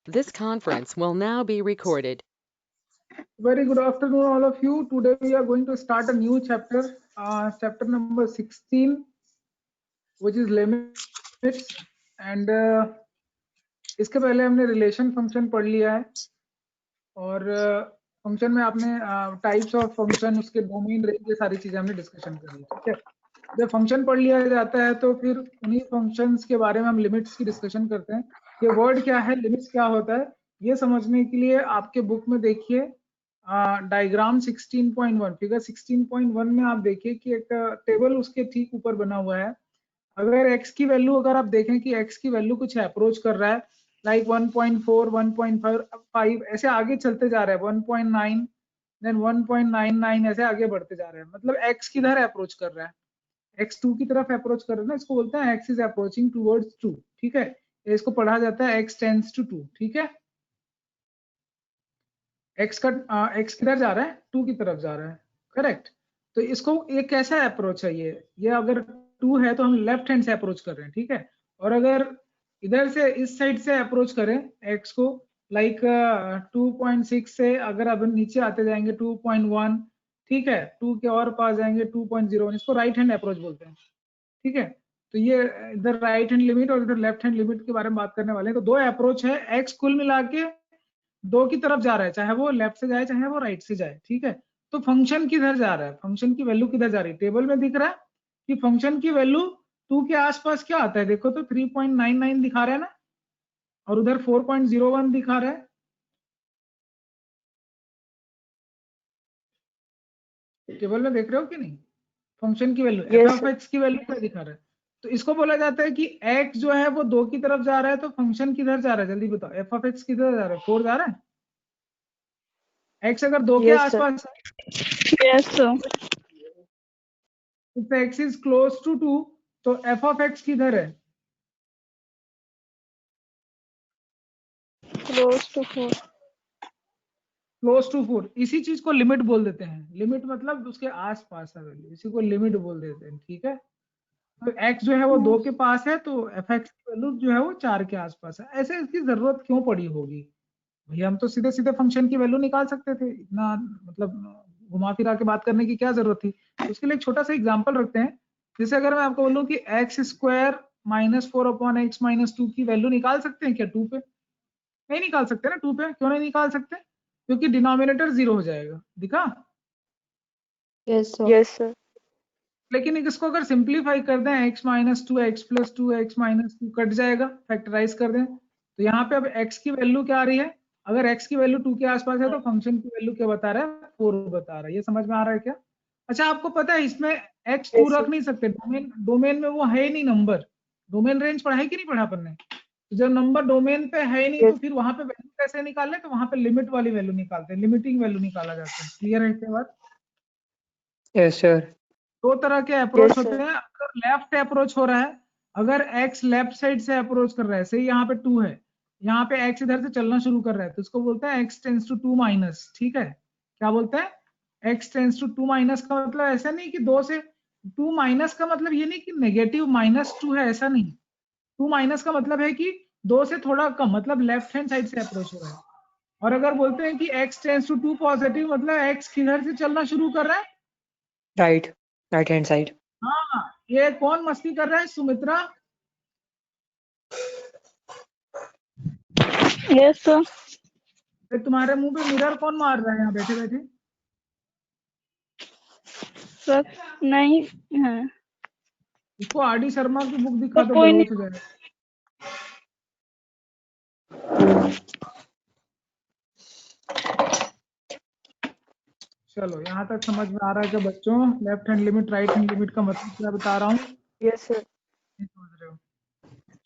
This conference will now be recorded. Very good afternoon, all of you. Today we are going to start a new chapter, chapter number 16, which is limits. And इसके पहले हमने relation function पढ़ लिया है और function में आपने types of function, उसके डोमेन, रेंज, ये सारी चीजें हमने डिस्कशन कर ली। ठीक है, जब फंक्शन पढ़ लिया जाता है तो फिर उन्हीं फंक्शंस के बारे में हम लिमिट्स की डिस्कशन करते हैं। ये वर्ड क्या है, लिमिट्स क्या होता है, ये समझने के लिए आपके बुक में देखिए डायग्राम 16.1, फिगर 16.1 में आप देखिए कि एक टेबल उसके ठीक ऊपर बना हुआ है। अगर x की वैल्यू, अगर आप देखें कि x की वैल्यू कुछ अप्रोच कर रहा है, लाइक 1.4, 1.5 ऐसे आगे चलते जा रहा है, 1.9 देन 1.99 ऐसे आगे बढ़ते जा रहे हैं, मतलब x किधर अप्रोच कर रहा है, x 2 की तरफ अप्रोच कर रहा है ना, इसको बोलते हैं x इज अप्रोचिंग टुवर्ड्स 2। ठीक है, इसको पढ़ा जाता है x टेंड्स टू 2। ठीक है, x किधर जा रहा है, 2 की तरफ जा रहा है, करेक्ट। तो इसको ये कैसा अप्रोच है, ये अगर 2 है तो हम लेफ्ट हैंड से अप्रोच कर रहे हैं। ठीक है, और अगर इधर से इस साइड से अप्रोच करें x को, लाइक 2.6 से अगर अब नीचे आते जाएंगे 2.1, ठीक है, 2 के और पास जाएंगे 2.0, इसको राइट हैंड अप्रोच बोलते हैं। ठीक है, तो ये इधर राइट हैंड लिमिट और इधर लेफ्ट हैंड लिमिट के बारे में बात करने वाले हैं। तो दो अप्रोच है, x कुल मिला के 2 की तरफ जा रहा है, चाहे वो लेफ्ट से जाए चाहे वो राइट से जाए। ठीक है, तो फंक्शन किधर जा रहा है, फंक्शन की वैल्यू किधर जा रही है, टेबल में दिख रहा है कि फंक्शन की वैल्यू 2 के आसपास क्या आता है, देखो तो 3.99 दिखा रहा है ना, और उधर 4.01 दिखा रहा है। टेबल में देख रहे हो कि नहीं, फंक्शन की वैल्यू एफ ऑफ एक्स की वैल्यू क्या दिखा रहा है। तो इसको बोला जाता है कि x जो है वो 2 की तरफ जा रहा है, तो फंक्शन किधर जा रहा है, जल्दी बताओ, एफ ऑफ एक्स किधर जा रहा है, 4 जा रहा है। x अगर 2 के आसपास है, yes sir, if x is close to 2 तो f of x किधर है, क्लोज टू 4। Close to 4। इसी चीज को लिमिट बोल देते हैं, लिमिट मतलब उसके आसपास है वैल्यू, इसी को लिमिट बोल देते हैं। ठीक है, तो x जो है वो 2 के पास है, तो एफ एक्स की वैल्यू जो है वो 4 के आसपास है। ऐसे इसकी जरूरत क्यों पड़ी होगी भैया, हम तो सीधे सीधे फंक्शन की वैल्यू निकाल सकते थे, इतना मतलब घुमा फिरा के बात करने की क्या जरूरत थी। तो उसके लिए एक छोटा सा एग्जांपल रखते हैं। जैसे अगर मैं आपको बोलूं कि x square minus 4 upon x minus 2 की वैल्यू निकाल सकते हैं क्या 2 पे, नहीं निकाल सकते ना। 2 पे क्यों नहीं निकाल सकते, क्योंकि डिनोमिनेटर 0 हो जाएगा, दिखा। Yes sir. लेकिन इसको अगर सिंप्लीफाई कर दें, x minus 2 x plus 2 x minus 2 cut जाएगा, फैक्टराइज कर दें, तो यहाँ पे अब x की वैल्यू क्या आ रही है, अगर x की वैल्यू 2 के आसपास है तो फंक्शन की वैल्यू क्या बता रहा है, 4 बता रहा है। ये समझ में आ रहा है क्या। अच्छा, आपको पता है इसमें x 2 रख नहीं सकते, डोमेन में वो है ही नहीं नंबर। डोमेन रेंज पढ़ा है कि नहीं पढ़ा अपन ने, तो जब नंबर डोमेन पे है ही नहीं तो फिर वहां पे वैल्यू कैसे निकालने, तो वहां पे लिमिट वाली वैल्यू निकालते हैं, लिमिटिंग वैल्यू निकाला जाता है। क्लियर है क्या बात। Yes sir. दो तरह के अप्रोच होते हैं। अगर लेफ्ट अप्रोच हो रहा है, अगर x लेफ्ट साइड से अप्रोच कर रहा है, सही यहाँ पे 2 है, यहाँ पे x इधर से चलना शुरू कर रहा है, तो इसको बोलते हैं x टेंस टू 2 माइनस। ठीक है, क्या बोलते हैं, x टेंस टू 2 माइनस का मतलब ऐसा नहीं कि 2 से 2 माइनस का मतलब ये नहीं कि नेगेटिव -2 है, ऐसा नहीं। 2 माइनस का मतलब है कि 2 से थोड़ा कम, मतलब लेफ्ट हैंड साइड से अप्रोच हो रहा है। और अगर बोलते हैं कि x टेंस टू 2 पॉजिटिव, मतलब x किधर से चलना शुरू कर रहा है, राइट हैंड साइड। हाँ, ये कौन मस्ती कर रहा है, सुमित्रा। Yes sir. फिर तुम्हारे मुंह पे मिरर कौन मार रहा है यहाँ बैठे बैठे। सर नहीं है, इसको आर.डी. शर्मा की बुक दिखा तो दो, कोई नहीं। बेहोश हो जाएगा। चलो, यहाँ तक समझ में आ रहा है कि बच्चों left hand limit right hand limit का मतलब क्या बता रहा हूँ, यस सर। नहीं समझ रहे हो।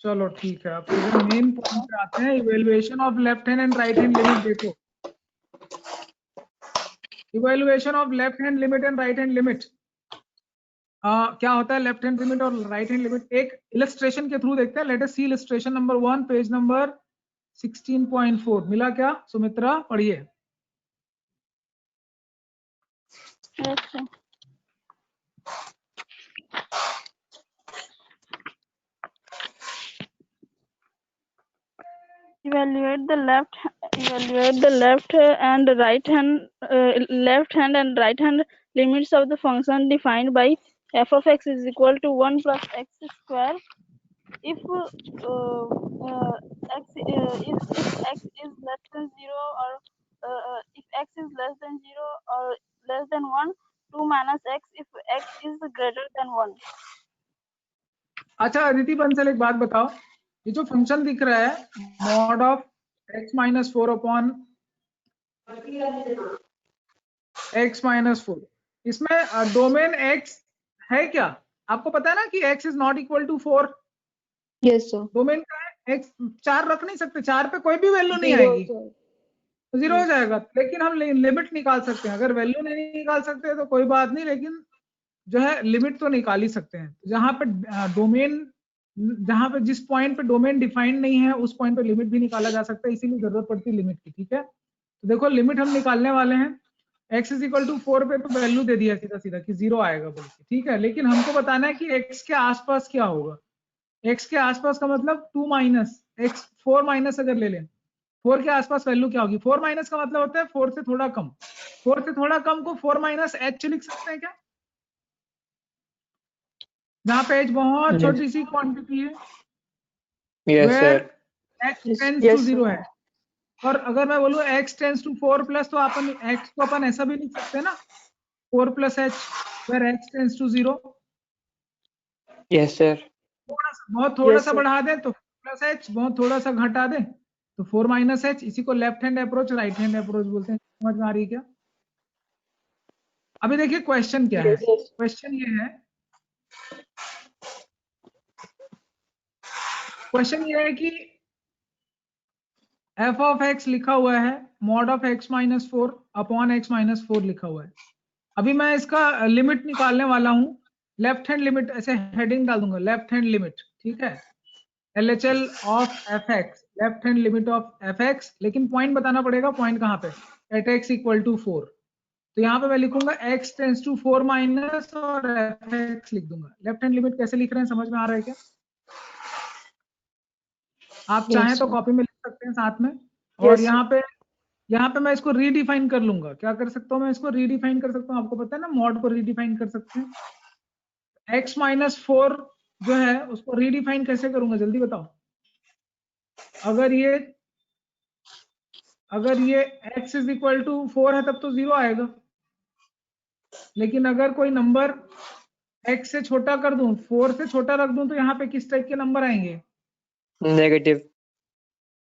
चलो ठीक है, अब सीधे मेन पॉइंट पे आते हैं, evaluation of left hand and right hand limit. देखो, evaluation of left hand limit and right hand limit क्या होता है, लेफ्ट हैंड लिमिट और राइट हैंड लिमिट एक इलस्ट्रेशन के थ्रू देखते हैं। Let us see illustration number 1, page number 16.4। मिला क्या सुमित्रा, पढ़िए। Yes sir. Evaluate the left and right hand limits of the function defined by f of x is equal to 1 plus x square if if x is less than 0 or if x is less than 0 or less than 1, 2 minus x if x is greater than 1. अच्छा अदिति बंसल एक बात बताओ, ये जो function दिख रहा है mod of x minus 4 upon x minus 4, इसमें डोमेन x है क्या? आपको पता है ना कि x is not equal to 4. Yes sir. Domain का है x, 4 रख नहीं सकते, 4 पे कोई भी वैल्यू नहीं आएगी, 0 हो जाएगा. लेकिन हम लिमिट निकाल सकते हैं. अगर वैल्यू नहीं निकाल सकते तो कोई बात नहीं, लेकिन जो है लिमिट तो निकाल ही सकते हैं. जहां पे डोमेन, जहां पे जिस पॉइंट पे डोमेन डिफाइंड नहीं है उस पॉइंट पे लिमिट भी निकाला जा सकता है, इसीलिए जरूरत पड़ती है लिमिट की. ठीक है, तो देखो लिमिट हम निकालने वाले हैं. x इज इक्वल टू 4 पे तो वैल्यू दे दिया सीधा सीधा कि 0 आएगा बोल के. ठीक है, लेकिन हमको बताना है कि x के आसपास क्या होगा. x के आसपास का मतलब 2 माइनस x, 4 माइनस अगर ले लें, 4 के आसपास वैल्यू क्या होगी? 4 माइनस का मतलब होता है 4 से थोड़ा कम. 4 से थोड़ा कम को 4 माइनस h लिख सकते हैं क्या? जहां पे h बहुत छोटी सी क्वांटिटी है, Yes, sir. h tends to 0 है. और अगर मैं बोलूं x टेंड्स टू 4 प्लस, तो अपन x को अपन ऐसा भी लिख सकते हैं ना, 4 plus h where h tends to 0. Yes, sir. बहुत थोड़ा Yes, सा sir. बढ़ा दें तो प्लस h, बहुत थोड़ा सा घटा दें तो 4 माइनस h. इसी को left hand approach, right hand approach बोलते हैं. समझ में आ रही है क्या? अभी देखिए क्वेश्चन क्या है. क्वेश्चन ये है, क्वेश्चन ये है कि f ऑफ x लिखा हुआ है mod of x minus 4 upon x minus 4 लिखा हुआ है. अभी मैं इसका लिमिट निकालने वाला हूं. लेफ्ट हैंड लिमिट, ऐसे हेडिंग डाल दूंगा, लेफ्ट हैंड लिमिट. ठीक है, LHL of fx, left hand limit of fx. लेकिन पॉइंट बताना पड़ेगा, पॉइंट कहां पे? At x equal to 4. तो यहाँ पे मैं लिखूंगा x टेंड्स टू 4 माइनस और fx लिख दूंगा. लेफ्ट हैंड लिमिट कैसे लिख रहे हैं, समझ में आ रहा है क्या? आप चाहें तो कॉपी में लिख सकते हैं साथ में. और यहाँ पे मैं इसको रीडिफाइन कर लूंगा. क्या कर सकता हूँ मैं? इसको रीडिफाइन कर सकता हूँ. आपको पता है ना मॉड को रीडिफाइन कर सकते हैं. x माइनस 4 जो है उसको रीडिफाइन कैसे करूंगा, जल्दी बताओ. अगर ये x इज इक्वल टू 4 है तब तो 0 आएगा. लेकिन अगर कोई नंबर x से छोटा कर दूं, 4 से छोटा रख दूं, तो यहाँ पे किस टाइप के नंबर आएंगे? Negative.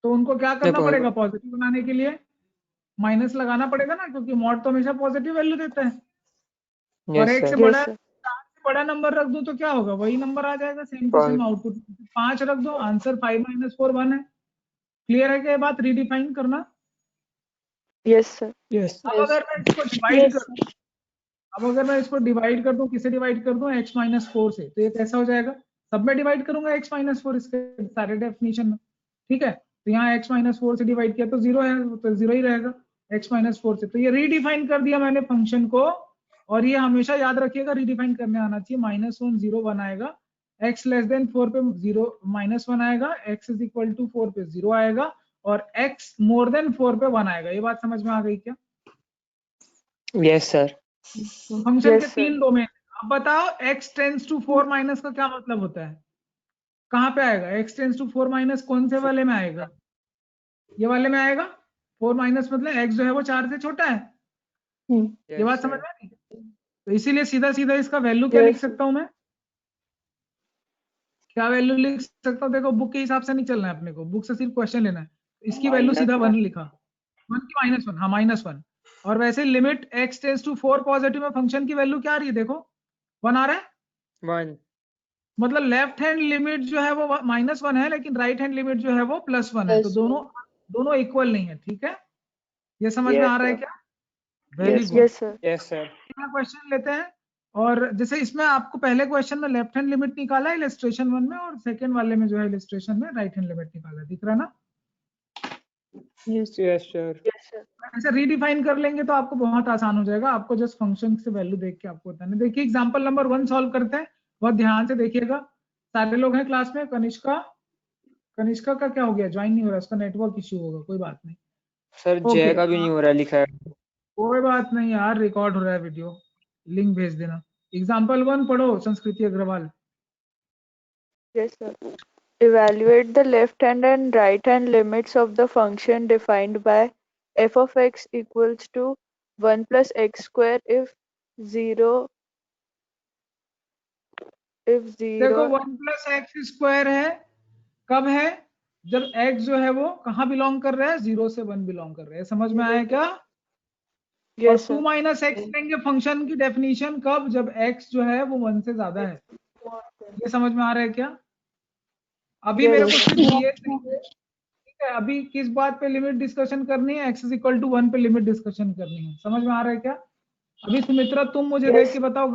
तो उनको क्या करना नहीं, पड़ेगा? पॉजिटिव बनाने के लिए माइनस लगाना पड़ेगा ना, क्योंकि मॉड तो हमेशा पॉजिटिव वैल्यू देता है. और Yes, एक से sir. बड़ा, 4 से बड़ा नंबर रख दूं तो क्या होगा? वही नंबर आ जाएगा, सेम टू सेम आउटपुट. 5 रख दो, आंसर 5 माइनस 4 1 है. क्लियर है क्या ये बात? रीडिफाइन करना. Yes sir. Yes. अब अगर मैं इसको डिवाइड कर दूं, किसे डिवाइड कर दूं? x माइनस 4 से. तो ये कैसा हो जाएगा? सब में डिवाइड करूंगा x माइनस 4 इसके सारे डेफिनेशन में. ठीक है, तो यहाँ x माइनस 4 से डिवाइड किया तो 0 है, तो 0 ही रहेगा x माइनस 4 से. तो ये रीडिफाइन कर दिया मैंने फंक्शन को. और ये हमेशा याद रखिएगा, रीडिफाइन करने आना चाहिए. -1 0 1 आएगा, x लेस देन 4 पे 0 -1 आएगा, x इज इक्वल टू 4 पे 0 आएगा, और x मोर देन 4 पे 1 आएगा. ये बात समझ में आ गई क्या? Yes, sir. फंक्शन Yes, के sir. 3 डोमेन. अब बताओ x टेंड्स टू 4 माइनस का क्या मतलब होता है? कहां पे आएगा x टेंड्स टू 4 माइनस? कौन से वाले में आएगा? ये वाले में आएगा. 4 माइनस मतलब x जो है वो 4 से छोटा है. ये बात समझ में आ रही है? तो इसीलिए सीधा सीधा इसका वैल्यू क्या लिख सकता हूं मैं? क्या वैल्यू लिख सकता हूं? देखो बुक के हिसाब से नहीं चलना है अपने को, बुक से सिर्फ क्वेश्चन लेना है. इसकी वैल्यू सीधा 1 लिखा, 1 की -1. हाँ -1. और वैसे limit x tends to 4 positive में फंक्शन की वैल्यू क्या आ रही है? देखो 1 आ रहा है. 1. मतलब लेफ्ट हैंड लिमिट जो है वो -1 है, लेकिन राइट हैंड लिमिट जो है वो +1 है. तो दोनों इक्वल नहीं है. ठीक है, ये समझ में आ रहा है क्या? Very good. Yes sir. Yes, sir. Question लेते हैं. और जैसे इसमें आपको पहले क्वेश्चन में लेफ्ट हैंड लिमिट निकाला है इलस्ट्रेशन 1 में, और सेकंड वाले में जो है इलस्ट्रेशन में राइट हैंड लिमिट निकाला. दिख रहा है ना? Yes, sir. Yes sir. ऐसे रीडिफाइन कर लेंगे तो आपको बहुत आसान हो जाएगा. आपको जस्ट फंक्शन से वैल्यू देख के आपको बताना. देखिए एग्जांपल नंबर 1 सॉल्व करते हैं. बहुत ध्यान से देखिएगा. सारे लोग हैं क्लास में? कनिष्का, कनिष्का का क्या हो गया, ज्वाइन नहीं हो रहा, उसका नेटवर्क इश्यू होगा, कोई बात नहीं। सर जय ओके, का भी नहीं हो रहा लिखा है। कोई बात नहीं यार, रिकॉर्ड हो रहा है वीडियो, लिंक भेज देना। एग्जाम्पल 1 पढ़ो संस्कृति Agarwal. Yes, sir. Evaluate the left hand and right hand limits of the function defined by f of x equals to 1 plus x square if 0 देखो 1 प्लस एक्स स्क्वायर है, कब है, जब x जो है वो कहाँ बिलोंग कर रहा है, 0 से 1 बिलोंग कर रहा है, समझ में आया क्या? और Yes, 2 sir. माइनस एक्स लेंगे फंक्शन की डेफिनेशन कब, जब x जो है वो 1 से ज्यादा है। ये समझ में आ रहा है क्या? अभी Yes, मेरे को sir. सिर्फ ये ठीक है, अभी किस बात पे लिमिट डिस्कशन करनी है, x इज इक्वल टू 1 पे लिमिट डिस्कशन करनी है, समझ में आ रहा है क्या? अभी सुमित्रा तुम मुझे देख के बताओ,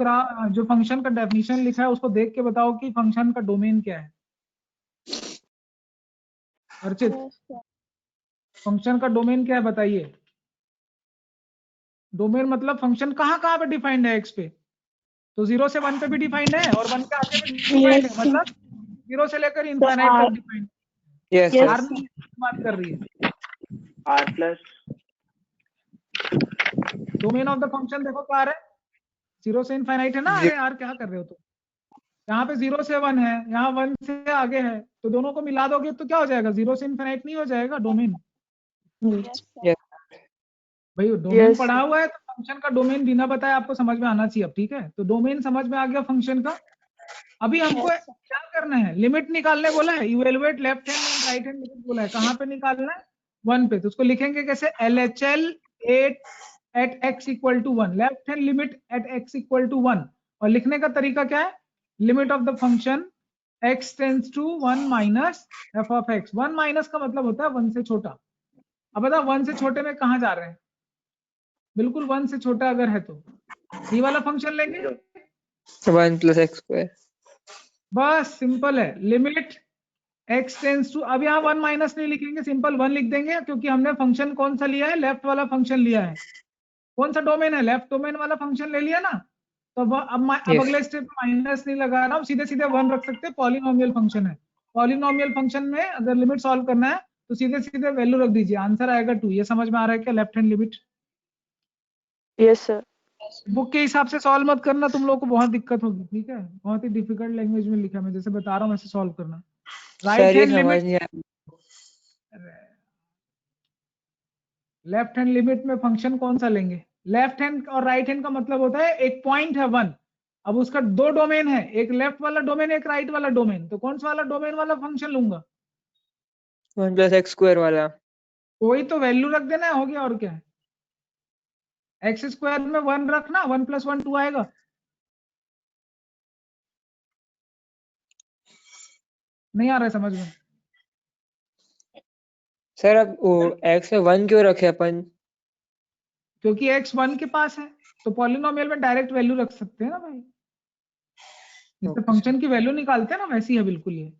जो फंक्शन का डेफिनेशन लिखा है उसको देख के बताओ कि फंक्शन का डोमेन क्या है। Archit, Yes, sir. फंक्शन का डोमेन क्या है बताइए। डोमेन मतलब फंक्शन कहाँ कहाँ पे डिफाइंड है, एक्स पे तो 0 से 1 पे भी डिफाइंड है और 1 के आगे भी डिफाइंड है, मतलब 0 से लेकर इनफाइनाइट तक डिफाइंड। Yes are sir. नहीं बात कर रही है, R plus domain of the function देखो क्या है, 0 से इनफाइनाइट है ना। अरे यार क्या कर रहे हो तुम, यहाँ पे 0 से 1 है, यहाँ 1 से आगे है, तो दोनों को मिला दोगे तो क्या हो जाएगा, 0 से इनफाइनाइट नहीं हो जाएगा डोमेन। Yes, sir. भाई डोमेन Yes, पढ़ा sir. हुआ है तो फंक्शन का डोमेन बिना बताए आपको समझ में आना चाहिए। अब ठीक है, तो डोमेन समझ में आ गया फंक्शन का। अभी हमको Yes, sir. क्या करना है, लिमिट निकालने बोला है, evaluate left hand and right hand limit बोला है, कहाँ पे निकालना है, 1 पे। तो उसको लिखेंगे कैसे, LHL at x equal to 1, left hand limit at x equal to 1। और लिखने का तरीका क्या है, limit of the function x tends to 1 minus f of x। 1 minus का मतलब होता है 1 से छोटा। अब बताओ 1 से छोटे में कहाँ जा रहे हैं, बिल्कुल 1 से छोटा अगर है तो ये वाला फंक्शन लेंगे, 1 प्लस एक्स स्क्वायर। बस सिंपल है, लिमिट x टेंड्स टू, अब यहाँ 1 माइनस नहीं लिखेंगे, सिंपल 1 लिख देंगे, क्योंकि हमने फंक्शन कौन सा लिया है, लेफ्ट वाला फंक्शन लिया है। कौन सा डोमेन है, लेफ्ट डोमेन वाला फंक्शन ले लिया ना। तो अब अगले स्टेप में माइनस नहीं लगा रहा हूँ, सीधे सीधे 1 रख सकते हैं, पॉलिनोमियल फंक्शन है। पॉलिनोमियल फंक्शन में अगर लिमिट सॉल्व करना है तो सीधे सीधे वैल्यू रख दीजिए, आंसर आएगा 2। ये समझ में आ रहा है क्या, left hand limit. Yes, sir. Book के हिसाब से सॉल्व मत करना, तुम लोग को बहुत दिक्कत होगी, ठीक है, बहुत ही डिफिकल्ट लैंग्वेज में लिखा है, मैं जैसे बता रहा हूँ वैसे सॉल्व करना। राइट सर ये हैंड समझ लिमिट, नहीं आया। लेफ्ट हैंड लिमिट में फंक्शन कौन सा लेंगे, लेफ्ट हैंड और राइट हैंड का मतलब होता है एक पॉइंट है 1, अब उसका 2 डोमेन है, एक लेफ्ट वाला डोमेन एक राइट वाला डोमेन, तो कौन सा वाला डोमेन वाला फंक्शन लूंगा, 1 प्लस एक्स स्क्वायर वाला। कोई तो वैल्यू रख देना है, हो गया, और क्या है। एक्स स्क्वायर में 1 रखना, 1 प्लस 1 2 आएगा। नहीं आ रहा है समझ में, सर अब एक्स में 1 क्यों रखे अपन? क्योंकि x 1 के पास है, तो पॉलिनोमियल में डायरेक्ट वैल्यू रख सकते हैं ना भाई, जिससे Okay, फंक्शन की वैल्यू निकालते हैं ना, वैसी है बिल्कुल ये,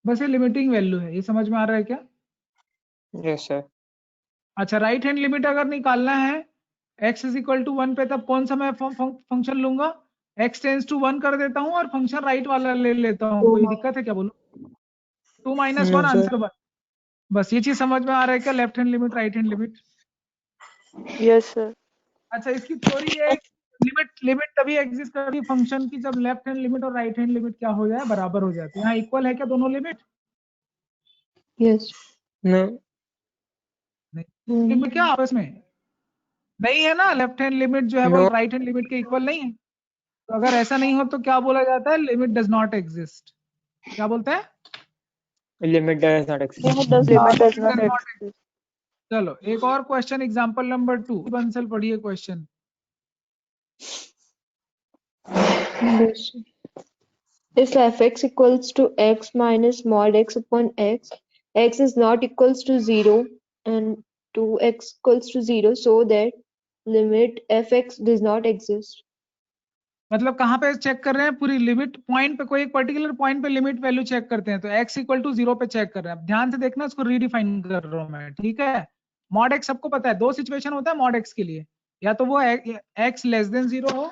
बस ये लिमिटिंग वैल्यू है। ये समझ में आ रहा है क्या? Yes sir. अच्छा, राइट हैंड लिमिट अगर निकालना है x इज इक्वल टू 1 पे, तब कौन सा मैं फंक्शन लूंगा, x टेंस टू 1 कर देता हूं और फंक्शन राइट वाला ले लेता हूं, कोई दिक्कत है क्या, बोलो। 2 माइनस 1 आंसर 1, बस ये चीज समझ में आ रहा है क्या, left hand limit right hand limit. Yes, sir. अच्छा, इसकी थ्योरी ये है, लिमिट लिमिट तभी एग्जिस्ट करती है फंक्शन की जब लेफ्ट हैंड लिमिट और राइट हैंड लिमिट क्या हो जाए, बराबर हो जाती है। यहाँ इक्वल है क्या दोनों लिमिट, Yes. नो। नहीं लिमिट क्या आपस में नहीं है ना, लेफ्ट हैंड लिमिट जो है वो नो। राइट हैंड लिमिट के इक्वल नहीं है। तो अगर ऐसा नहीं हो तो क्या बोला जाता है, लिमिट डज नॉट एग्जिस्ट। क्या बोलते हैं, limit does not exist. Limit does Limit not does not does not exist. चलो एक और क्वेश्चन, एग्जांपल नंबर 2, बंसल पढ़िए question. Yes, sir. If fx equals to x minus mod x upon x, x is not equals to 0 and 2x equals to 0, so that limit fx does not exist. मतलब कहाँ पे check कर रहे हैं, पूरी limit point पे, कोई एक पर्टिकुलर पॉइंट पे लिमिट वैल्यू चेक करते हैं, तो x इक्वल टू 0 पे चेक कर रहे हैं। अब ध्यान से देखना, इसको रीडिफाइन कर रहा हूं मैं, ठीक है। मॉड x सबको पता है, 2 सिचुएशन होता है मॉड x के लिए, या तो वो x लेस देन 0 हो,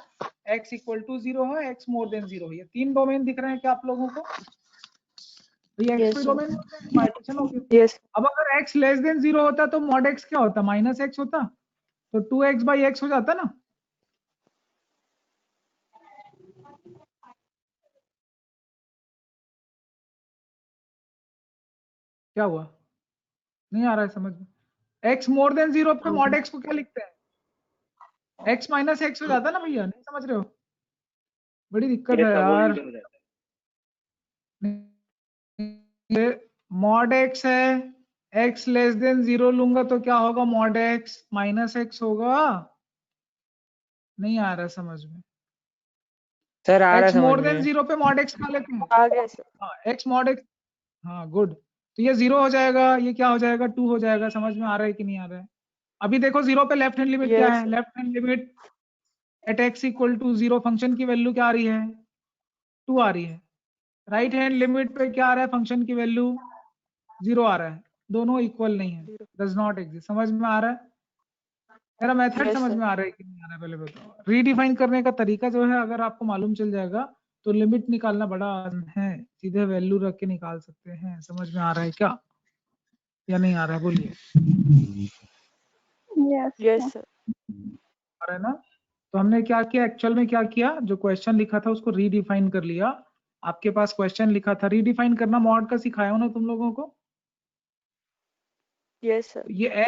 x इक्वल टू 0 हो, x मोर देन 0 हो। ये 3 डोमेन दिख रहे हैं क्या आप लोगों को, ये X Yes, Y sir. Domain partition हो गया। Yes. अब अगर x लेस देन 0 होता तो मॉड x क्या होता, माइनस एक्स होता, तो 2x बाई एक्स हो जाता ना। क्या हुआ, नहीं आ रहा है समझ में? x मोर देन 0 पे मॉड x को क्या लिखते हैं, x माइनस एक्स हो जाता ना भैया, नहीं समझ रहे हो? बड़ी दिक्कत है यार। मॉड x है, x लेस देन 0 लूंगा तो क्या होगा, मॉड x माइनस एक्स होगा। नहीं आ रहा समझ में? सर आ रहा x मोर समझ देन में। 0 पे मॉड x का लेते हैं। आ गया सर। हाँ x मॉड x, हाँ गुड। तो ये 0 हो जाएगा, ये क्या हो जाएगा, 2 हो जाएगा। समझ में आ रहा है कि नहीं आ रहा है? अभी देखो 0 पे लेफ्ट हैंड लिमिट क्या Yes, है, sir. Left hand limit at x equal to 0 function की वैल्यू क्या आ रही है, 2 आ रही है। राइट हैंड लिमिट पे क्या आ रहा है, फंक्शन की वैल्यू 0 आ रहा है। दोनों इक्वल नहीं है, डज नॉट एग्जिस्ट। समझ में आ रहा है? मेरा मेथड Yes, समझ sir. में आ रहा है कि नहीं आ रहा है, पहले बताओ। रीडिफाइन करने का तरीका जो है, अगर आपको मालूम चल जाएगा तो लिमिट निकालना बड़ा आसान है, सीधे वैल्यू रख के निकाल सकते हैं। समझ में आ रहा है क्या, या नहीं आ रहा है, बोलिए। Yes. Yes, sir. आ रहा है ना? तो हमने क्या किया, एक्चुअल में क्या किया, जो क्वेश्चन लिखा था उसको रीडिफाइन कर लिया। आपके पास क्वेश्चन लिखा था, रीडिफाइन करना मॉड का सिखाया हो ना तुम लोगों को। Yes, sir. ये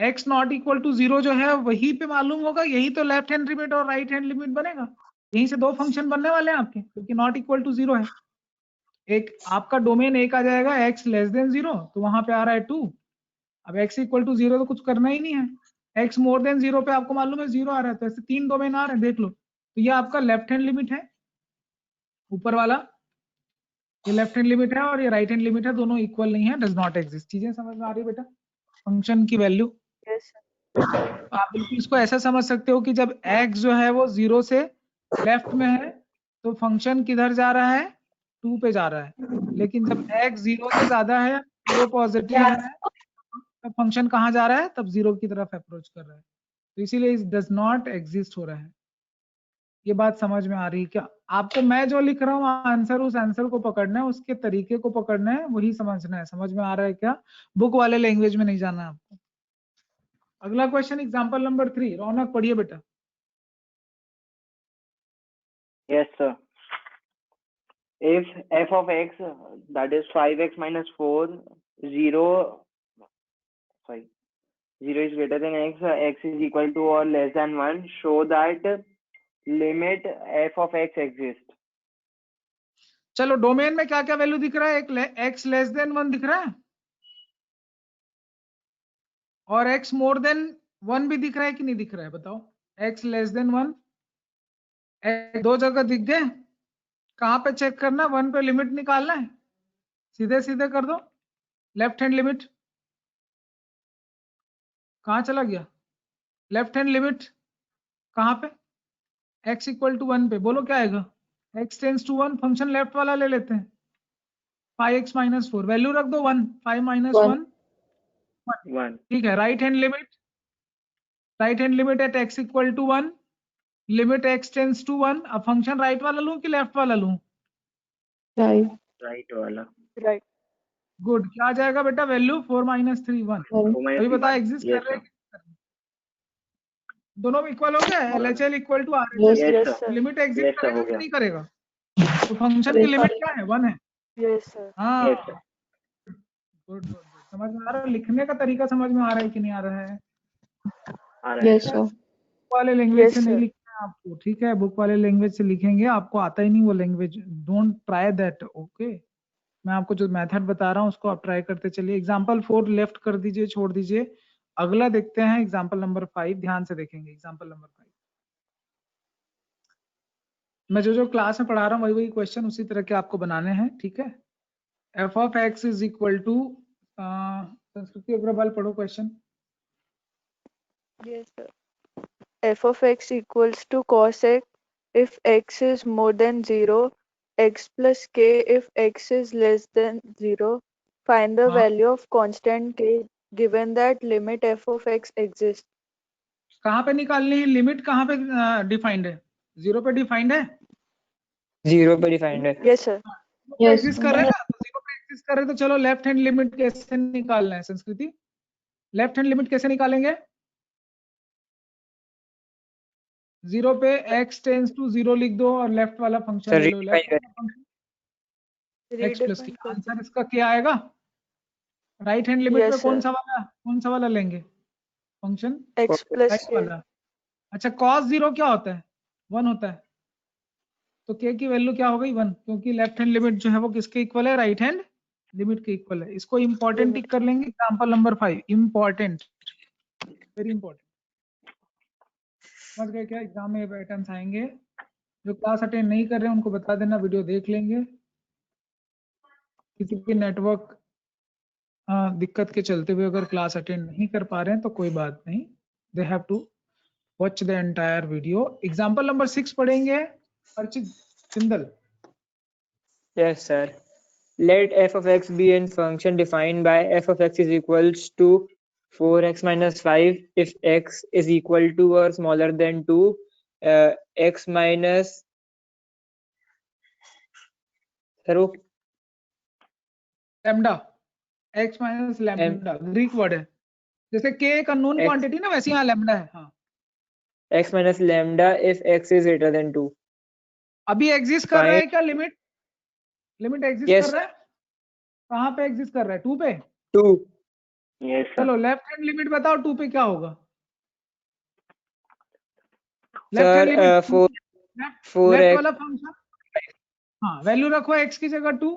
x नॉट इक्वल टू 0 जो है वही पे मालूम होगा, यही तो लेफ्ट हैंड लिमिट और राइट हैंड लिमिट बनेगा। यहीं से दो फंक्शन बनने वाले हैं आपके, क्योंकि नॉट इक्वल टू 0 है। एक आपका डोमेन एक आ जाएगा x लेस देन 0, तो वहां पे आ रहा है 2। अब x इक्वल टू 0 तो कुछ करना ही नहीं है। x मोर देन 0 पे आपको मालूम है 0 आ रहा है, तो ऐसे 3 डोमेन आ रहे हैं, देख लो। तो ये आपका लेफ्ट हैंड लिमिट है, ऊपर वाला ये लेफ्ट हैंड लिमिट है, और ये राइट हैंड लिमिट है, दोनों इक्वल नहीं है, डज नॉट एग्जिस्ट। चीजें समझ में आ रही है बेटा? फंक्शन की वैल्यू Yes, sir. आप बिल्कुल इसको ऐसा समझ सकते हो कि जब x जो है वो 0 से लेफ्ट में है तो फंक्शन किधर जा रहा है, 2 पे जा रहा है। लेकिन जब x 0 से ज्यादा है, 0 पॉजिटिव है, तब फंक्शन कहाँ जा रहा है, तब 0 की तरफ अप्रोच कर रहा है। तो इसीलिए डज नॉट एग्जिस्ट हो रहा है। ये बात समझ में आ रही है क्या? आपको मैं जो लिख रहा हूँ आंसर, उस आंसर को पकड़ना है, उसके तरीके को पकड़ना है, वही समझना है। समझ में आ रहा है क्या? बुक वाले लैंग्वेज में नहीं जाना है आपको। अगला क्वेश्चन एग्जांपल नंबर 3, रौनक पढ़िए बेटा। Yes, sir. If f of x, that is 5x minus 4, 0 is greater than x, x is equal to or less than 1, show that limit f of x exists. चलो domain में क्या क्या value दिख रहा है, एक x लेस देन 1 दिख रहा है, और x मोर देन 1 भी दिख रहा है कि नहीं दिख रहा है, बताओ। x लेस देन 1 दो जगह दिख गए। कहाँ पे चेक करना, 1 पे लिमिट निकालना है, सीधे सीधे कर दो। लेफ्ट हैंड लिमिट कहाँ चला गया, लेफ्ट हैंड लिमिट कहाँ पे, x इक्वल टू 1 पे, बोलो क्या आएगा, x tends to 1, function left वाला ले लेते हैं, 5x माइनस 4, वैल्यू रख दो 1, 5 माइनस 1 1. ठीक है। Right hand limit at x equal to 1, limit x tends to 1। अब फंक्शन राइट वाला लूं कि लेफ्ट वाला लूं, Right. Right wala. Right. Good. क्या आ जाएगा बेटा, वैल्यू 4 माइनस 3 1। Oh, minus अभी बता 1. एग्जिस्ट Yes, कर रहे sir. हैं, दोनों में इक्वल हो गया, LHL equal to Yes, RHS। Yes, yes, sir. sir. Limit exist Yes, sir, करेगा हो कि गया. नहीं करेगा, तो फंक्शन की Yes, लिमिट sir. क्या है, 1 है। Yes, sir. हाँ Yes, sir. गुड गुड, समझ में आ रहा है? लिखने का तरीका समझ में आ रहा है कि नहीं आ रहा है? आ रहा है. Yes, sir. बुक वाले लैंग्वेज Yes, से नहीं sir. लिखना है आपको, ठीक है? बुक वाले लैंग्वेज से लिखेंगे, आपको आता ही नहीं वो language, don't try that, okay? मैं आपको जो मेथड बता रहा हूँ उसको आप ट्राई करते चलिए। एग्जाम्पल 4 लेफ्ट कर दीजिए, छोड़ दीजिए। अगला देखते हैं एग्जाम्पल नंबर 5, ध्यान से देखेंगे एग्जाम्पल नंबर 5। मैं जो क्लास में पढ़ा रहा हूँ वही क्वेश्चन उसी तरह के आपको बनाने हैं, ठीक है? f of x is equal to, Sanskriti Agarwal पढ़ो question. Yes, sir. F of x equals to cos x if x is more than 0, x plus k if x is less than 0. Find the हाँ। value of constant k given that limit f of x exists. कहाँ पे निकालनी है limit, कहाँ पे defined है, 0 पे defined है, 0 पे डिफाइंड है। Yes, sir. एग्जिस्ट करेगा तो 0 पे एग्जिस्ट कर रहे तो चलो लेफ्ट हैंड लिमिट कैसे निकालना है संस्कृति? लेफ्ट हैंड लिमिट कैसे निकालेंगे? 0 पे x टेंस टू 0 लिख दो और लेफ्ट वाला फंक्शन सर ले लो। redefine लेफ्ट वाला फंक्शन x प्लस Redefine की। कर दो। आंसर इसका क्या आएगा? राइट हैंड लिमिट Yes, में कौन sir. सा वाला लेंगे function? X plus right k. वाला। अच्छा cos 0 क्या होता है? 1 होता है। तो k की वैल्यू क्या हो गई? 1, क्योंकि लेफ्ट हैंड लिमिट जो है वो किसके इक्वल है? राइट हैंड लिमिट के इक्वल है। इसको इंपॉर्टेंट टिक कर लेंगे। Example number 5 important, very important. समझ गए क्या? एग्जाम में ये पैटर्न्स आएंगे। जो क्लास अटेंड नहीं कर रहे हैं उनको बता देना, वीडियो देख लेंगे। किसी के नेटवर्क दिक्कत के चलते हुए अगर क्लास अटेंड नहीं कर पा रहे हैं तो कोई बात नहीं, they have to watch the entire video. Example number 6 पढ़ेंगे Archit Jindal. Yes, sir. Let f of x be a function defined by f of x is equals to 4x minus 5 if x is equal to or smaller than 2, x minus sir वो lambda, x minus lambda Greek word है। जैसे k एक unknown X. Quantity ना, वैसे यहाँ lambda है। हाँ, x minus lambda if x is greater than 2. अभी एग्जिस्ट कर रहा है Find क्या? लिमिट एग्जिस्ट yes कर रहा है? कहाँ पे एग्जिस्ट कर रहा है? 2 पे। 2. Yes, sir. चलो लेफ्ट हैंड लिमिट बताओ 2 पे क्या होगा? Left hand Sir limit 4 left 4x वाला फंक्शन। हाँ, वैल्यू रखो x की जगह 2।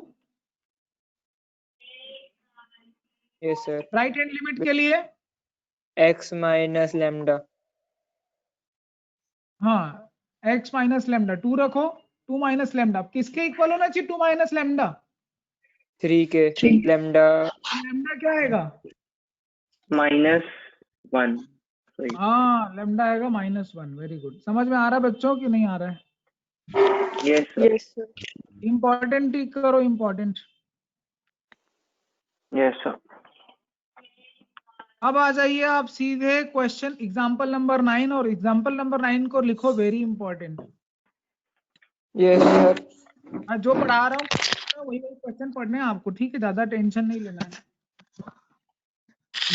yes sir right hand limit के लिए x minus lambda हाँ x माइनस लैम्डा 2 रखो। 2 माइनस लैम्डा किसके इक्वल होना चाहिए? 2 minus lambda. 3k lambda lambda क्या आएगा? -1. Sorry. हाँ, लैम्डा आएगा -1। Very good. समझ में आ रहा है बच्चों कि नहीं आ रहा है? Yes, sir. Yes, sir. Important tick करो, इंपॉर्टेंट। Yes, sir. अब आ जाइए आप सीधे क्वेश्चन एग्जांपल नंबर 9, और एग्जांपल नंबर 9 को लिखो, वेरी इंपॉर्टेंट। yes sir जो पढ़ा रहा हूँ वही क्वेश्चन पढ़ने हैं आपको, ठीक है? ज्यादा टेंशन नहीं लेना है।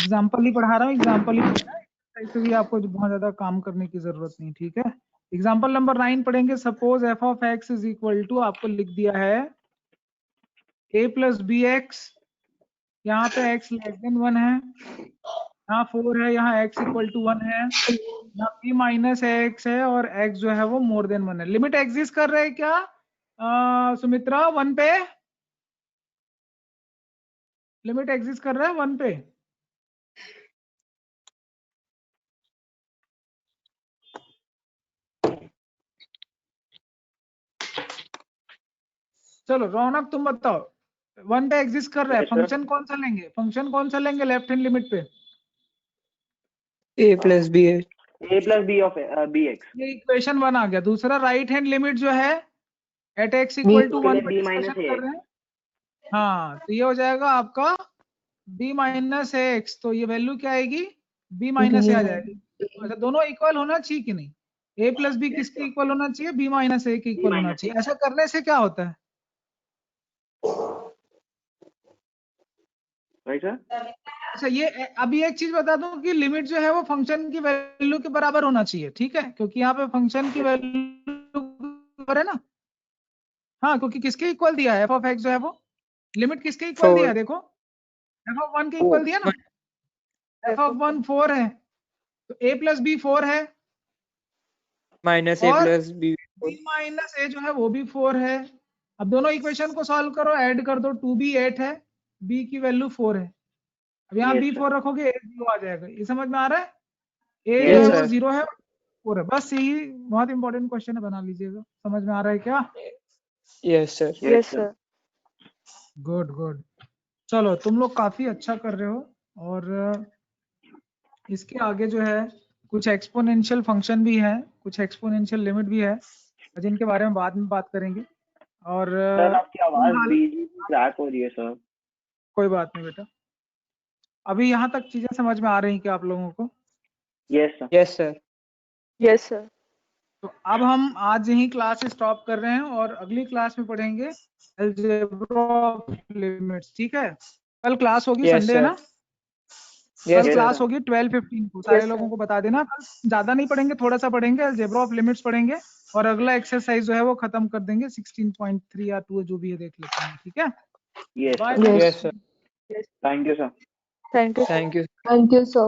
एग्जांपल ही पढ़ा रहा हूँ, एग्जांपल ही पढ़ना है, ऐसे भी आपको बहुत ज्यादा काम करने की जरूरत नहीं, ठीक है? एग्जांपल नंबर 9 पढ़ेंगे। Suppose f of x is equal to, आपको लिख दिया है a प्लस बी एक्स। यहाँ पे x लेस देन 1 है, यहाँ 4 है, यहाँ x इक्वल टू 1 है, यहाँ b माइनस x है, और x जो है वो मोर देन 1 है। लिमिट एग्जिस्ट कर रहे हैं क्या सुमित्रा? 1 पे लिमिट एग्जिस्ट कर रहा है 1 पे। चलो रौनक तुम बताओ, 1 पे एग्जिस्ट कर रहा है। Yes, sir. फंक्शन कौन सा लेंगे? फंक्शन कौन सा लेंगे लेफ्ट हैंड लिमिट पे? a plus b है A plus b of bx. ये इक्वेशन 1 आ गया। दूसरा राइट हैंड लिमिट जो है एट x इक्वल टू 1 के लिए पे b minus डिस्कशन कर ax. रहे हैं। हाँ, तो ये हो जाएगा आपका b माइनस एक्स। तो ये वैल्यू क्या आएगी? b माइनस ए आ जाएगी। अच्छा, दोनों इक्वल होना चाहिए कि नहीं? a प्लस बी किसके इक्वल होना चाहिए? b माइनस ए के इक्वल होना चाहिए। ऐसा करने से क्या होता है? Right, sir? अच्छा, ये अभी एक चीज बता दूं कि लिमिट जो है वो फंक्शन की वैल्यू के बराबर होना चाहिए, ठीक है? क्योंकि यहाँ पे फंक्शन की वैल्यू बराबर है ना। हाँ, क्योंकि किसके इक्वल दिया है? f ऑफ x जो है वो लिमिट किसके इक्वल 4 दिया है? देखो, f ऑफ 1 के इक्वल दिया ना। f ऑफ 1 4 है, तो a प्लस बी 4 है, minus a और plus b b माइनस ए जो है वो भी 4 है। अब दोनों इक्वेशन को सॉल्व करो, ऐड कर दो। 2b 8 है, b की वैल्यू 4 है। अब यहाँ Yes, b sir. 4 रखोगे a 0 आ जाएगा। ये समझ में आ रहा है? a Yes, जो है sir. वो 0 है, 4 है। बस यही बहुत इंपॉर्टेंट क्वेश्चन है, बना लीजिएगा। समझ में आ रहा है क्या? yes sir Yes, sir. Good good. चलो, तुम लोग काफी अच्छा कर रहे हो। और इसके आगे जो है कुछ एक्सपोनेंशियल फंक्शन भी है, कुछ एक्सपोनेंशियल लिमिट भी है, जिनके बारे में बाद में बात करेंगे। और सर आपकी आवाज फिलहाल बीच में क्रैक हो रही है सर। कोई बात नहीं बेटा। अभी यहाँ तक चीजें समझ में आ रही हैं क्या आप लोगों को? Yes sir. yes sir Yes, sir. तो अब हम आज यही क्लास स्टॉप कर रहे हैं और अगली क्लास में पढ़ेंगे अलजेब्रा ऑफ लिमिट्स। ठीक है, कल क्लास होगी, Yes, संडे है sir. ना? Yes, कल sir. क्लास होगी 12:15 को। सारे Yes, लोगों sir. को बता देना, कल ज्यादा नहीं पढ़ेंगे, थोड़ा सा पढ़ेंगे, अलजेब्रा ऑफ लिमिट्स पढ़ेंगे और अगला एक्सरसाइज जो है वो खत्म कर देंगे 16.3 या 2 जो भी है देख लेते हैं। ठीक है, Yes, bye. sir. Yes. Yes, sir. Thank you, sir. Thank you. Thank you. Thank you, sir.